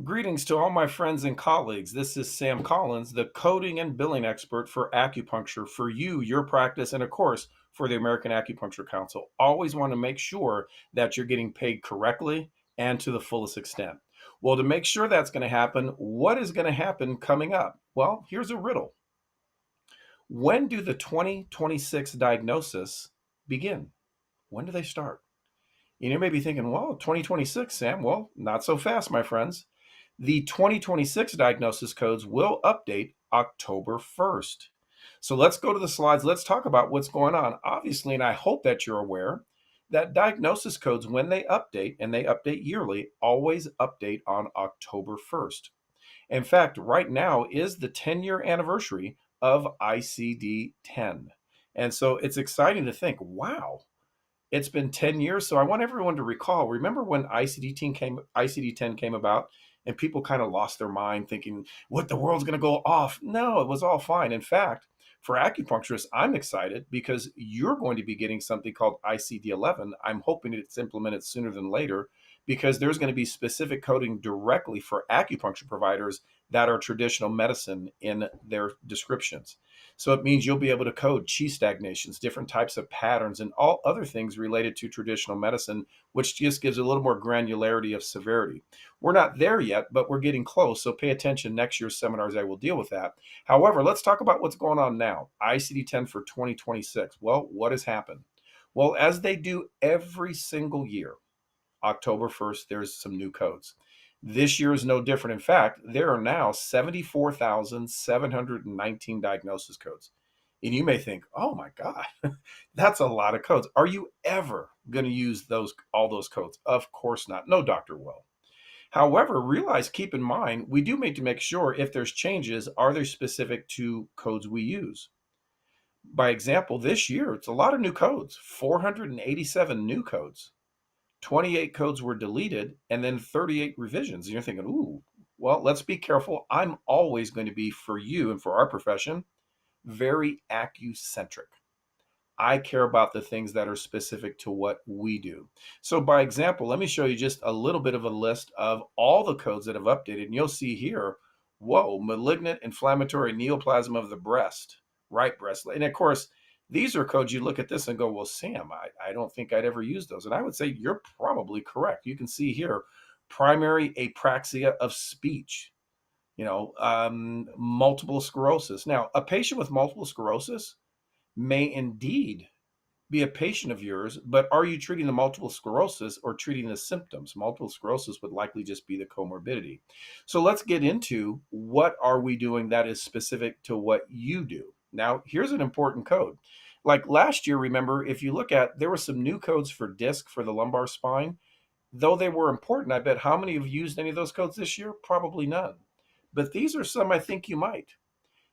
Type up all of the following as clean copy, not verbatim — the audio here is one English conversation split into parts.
Greetings to all my friends and colleagues. This is Sam Collins, the coding and billing expert for acupuncture for you, your practice, and of course, for the American Acupuncture Council. Always want to make sure that you're getting paid correctly and to the fullest extent. Well, to make sure that's going to happen, what is going to happen coming up? Well, here's a riddle. When do the 2026 diagnosis begin? When do they start? You may be thinking, well, 2026, Sam. Well, not so fast, my friends. The 2026 diagnosis codes will update October 1st. So let's go to the slides. Let's talk about what's going on. Obviously, and I hope that you're aware that diagnosis codes, when they update, and they update yearly, always update on October 1st. In fact, right now is the 10-year anniversary of ICD 10. And so it's exciting to think, wow, it's been 10 years. So I want everyone to recall, remember when ICD-10 came about and people kind of lost their mind thinking, what, the world's going to go off? No, it was all fine. In fact, for acupuncturists, I'm excited because you're going to be getting something called ICD-11. I'm hoping it's implemented sooner than later because there's going to be specific coding directly for acupuncture providers that are traditional medicine in their descriptions. So it means you'll be able to code chi stagnations, different types of patterns, and all other things related to traditional medicine, which just gives a little more granularity of severity. We're not there yet, but we're getting close. So pay attention. Next year's seminars, I will deal with that. However, let's talk about what's going on now. ICD 10 for 2026. Well, what has happened? Well, as they do every single year, October 1st, there's some new codes. This year is no different. In fact, there are now 74,719 diagnosis codes. And you may think, oh my God, that's a lot of codes. Are you ever going to use all those codes? Of course not. No doctor will. However, keep in mind, we do need to make sure if there's changes, are they specific to codes we use? By example, this year, it's a lot of new codes, 487 new codes. 28 codes were deleted and then 38 revisions. And you're thinking, ooh, well, let's be careful. I'm always going to be, for you and for our profession, very acucentric. I care about the things that are specific to what we do. So by example, let me show you just a little bit of a list of all the codes that have updated. And you'll see here, whoa, malignant inflammatory neoplasm of the breast, right breast. And of course, these are codes you look at this and go, well, Sam, I don't think I'd ever use those. And I would say you're probably correct. You can see here, primary apraxia of speech, multiple sclerosis. Now, a patient with multiple sclerosis may indeed be a patient of yours, but are you treating the multiple sclerosis or treating the symptoms? Multiple sclerosis would likely just be the comorbidity. So let's get into what are we doing that is specific to what you do. Now, here's an important code. Like last year, remember, if you look at, there were some new codes for disc for the lumbar spine. Though they were important, I bet how many have used any of those codes this year? Probably none. But these are some I think you might.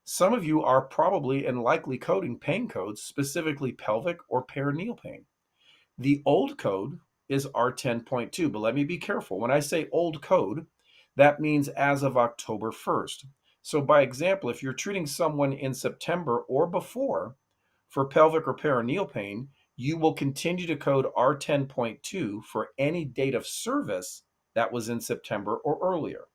Some of you are probably and likely coding pain codes, specifically pelvic or perineal pain. The old code is R10.2, but let me be careful. When I say old code, that means as of October 1st. So by example, if you're treating someone in September or before for pelvic or perineal pain, you will continue to code R10.2 for any date of service that was in September or earlier.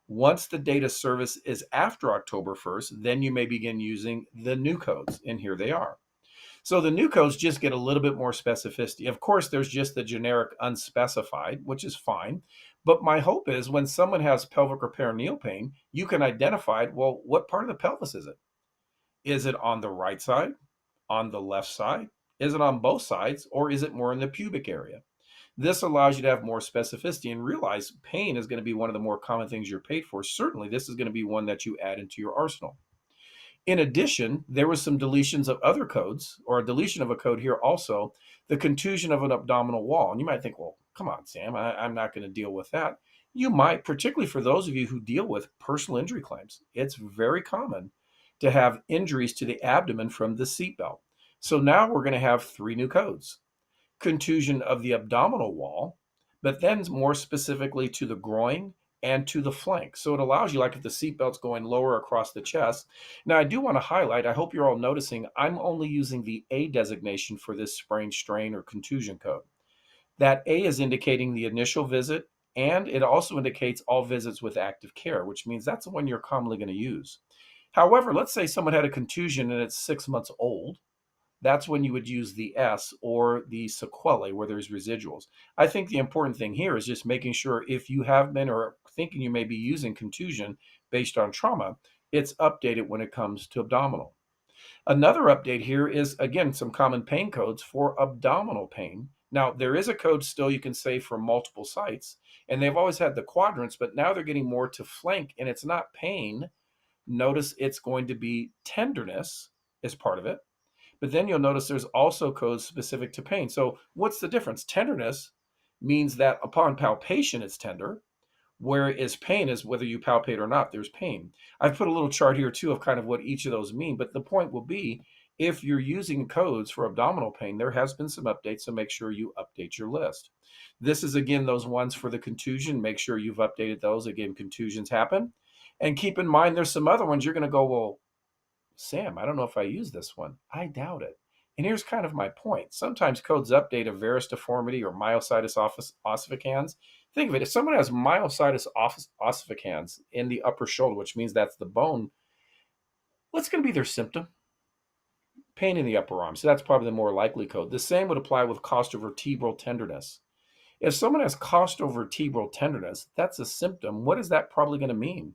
Once the date of service is after October 1st, then you may begin using the new codes, and here they are. So the new codes just get a little bit more specificity. Of course, there's just the generic unspecified, which is fine. But my hope is when someone has pelvic or perineal pain, you can identify, well, what part of the pelvis is it? Is it on the right side, on the left side? Is it on both sides, or is it more in the pubic area? This allows you to have more specificity and realize pain is going to be one of the more common things you're paid for. Certainly, this is going to be one that you add into your arsenal. In addition, there was some deletions of other codes, or a deletion of a code here also, the contusion of an abdominal wall. And you might think, well, come on, Sam, I'm not going to deal with that. You might, particularly for those of you who deal with personal injury claims. It's very common to have injuries to the abdomen from the seatbelt. So now we're going to have 3 new codes. Contusion of the abdominal wall, but then more specifically to the groin and to the flank. So it allows you, like if the seatbelt's going lower across the chest. Now, I do want to highlight, I hope you're all noticing, I'm only using the A designation for this sprain, strain, or contusion code. That A is indicating the initial visit And it also indicates all visits with active care, which means that's the one you're commonly going to use. However, let's say someone had a contusion and it's 6 months old. That's when you would use the S or the sequelae where there's residuals. I think the important thing here is just making sure if you have been or thinking you may be using contusion based on trauma, it's updated when it comes to abdominal. Another update here is, again, some common pain codes for abdominal pain. Now, there is a code still you can say for multiple sites, and they've always had the quadrants, but now they're getting more to flank, and it's not pain. Notice it's going to be tenderness as part of it. But then you'll notice there's also codes specific to pain. So, what's the difference? Tenderness means that upon palpation, it's tender, whereas pain is whether you palpate or not, there's pain. I've put a little chart here too of kind of what each of those mean, but the point will be if you're using codes for abdominal pain, there has been some updates, so make sure you update your list. This is again those ones for the contusion. Make sure you've updated those. Again, contusions happen. And keep in mind there's some other ones you're going to go, well, Sam, I don't know if I use this one. I doubt it. And here's kind of my point. Sometimes codes update a varus deformity or myositis ossificans. Think of it, if someone has myositis ossificans in the upper shoulder, which means that's the bone, what's going to be their symptom? Pain in the upper arm. So that's probably the more likely code. The same would apply with costovertebral tenderness. If someone has costovertebral tenderness, that's a symptom. What is that probably going to mean?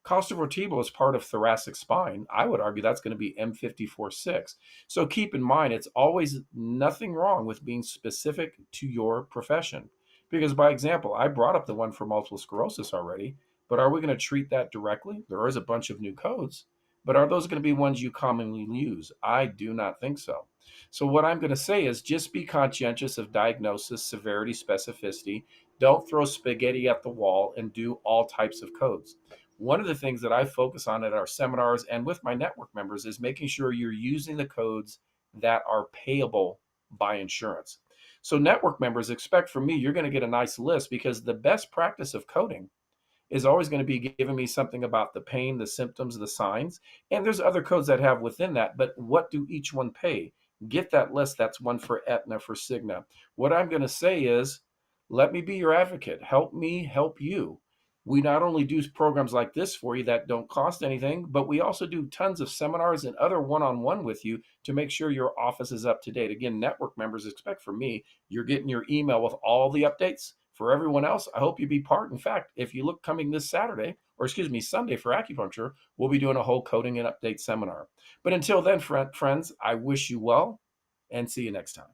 Costovertebral is part of thoracic spine. I would argue that's going to be M54-6. So keep in mind, it's always nothing wrong with being specific to your profession. Because by example, I brought up the one for multiple sclerosis already, but are we going to treat that directly? There is a bunch of new codes, but are those going to be ones you commonly use? I do not think so. So what I'm going to say is just be conscientious of diagnosis, severity, specificity. Don't throw spaghetti at the wall and do all types of codes. One of the things that I focus on at our seminars and with my network members is making sure you're using the codes that are payable by insurance. So network members, expect from me, you're going to get a nice list, because the best practice of coding is always going to be giving me something about the pain, the symptoms, the signs. And there's other codes that have within that, but what do each one pay? Get that list. That's one for Aetna, for Cigna. What I'm going to say is, let me be your advocate. Help me help you. We not only do programs like this for you that don't cost anything, but we also do tons of seminars and other one-on-one with you to make sure your office is up to date. Again, network members, expect from me, you're getting your email with all the updates. For everyone else, I hope you be part. In fact, if you look coming this Saturday, or excuse me, Sunday for acupuncture, we'll be doing a whole coding and update seminar. But until then, friends, I wish you well and see you next time.